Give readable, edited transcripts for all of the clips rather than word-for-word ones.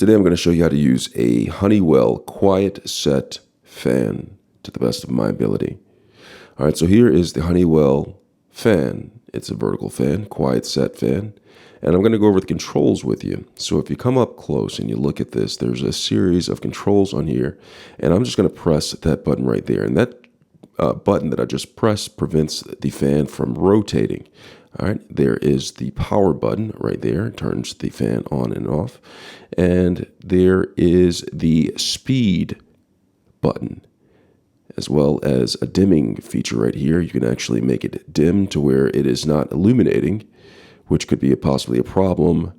Today I'm going to show you how to use a Honeywell Quiet Set fan to the best of my ability. All right, so here is the Honeywell fan. It's a vertical fan, Quiet Set fan. And I'm going to go over the controls with you. So if you come up close and you look at this, there's a series of controls on here. And I'm just going to press that button right there. And that button that I just pressed prevents the fan from rotating. All right, there is the power button right there. It turns the fan on and off. And there is the speed button, as well as a dimming feature right here. You can actually make it dim to where it is not illuminating, which could be possibly a problem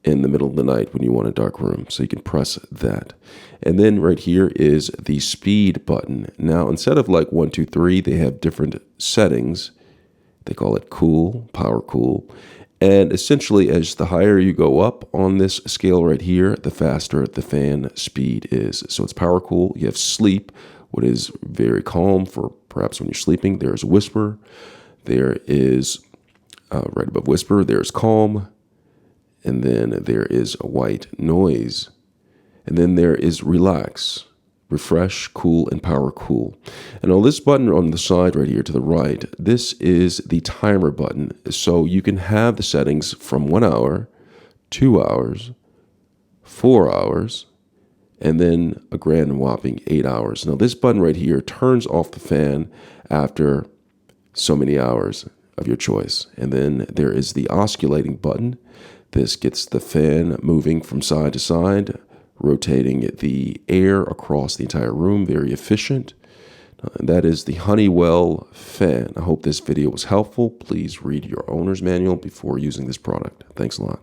in the middle of the night when you want a dark room. So you can press that. And then right here is the speed button. Now, instead of like 1, 2, 3, they have different settings. They call it cool, power cool. And essentially, as the higher you go up on this scale right here, the faster the fan speed is. So it's power cool. You have sleep, what is very calm for perhaps when you're sleeping. There's whisper. There is, right above whisper, there's calm. And then there is a white noise. And then there is relax, refresh, cool, and power cool. And on this button on the side right here to the right, this is the timer button. So you can have the settings from 1 hour, 2 hours, 4 hours, and then a grand whopping 8 hours. Now this button right here turns off the fan after so many hours of your choice. And then there is the oscillating button. This gets the fan moving from side to side, rotating the air across the entire room, very efficient. And that is the Honeywell fan. I hope this video was helpful. Please read your owner's manual before using this product. Thanks a lot.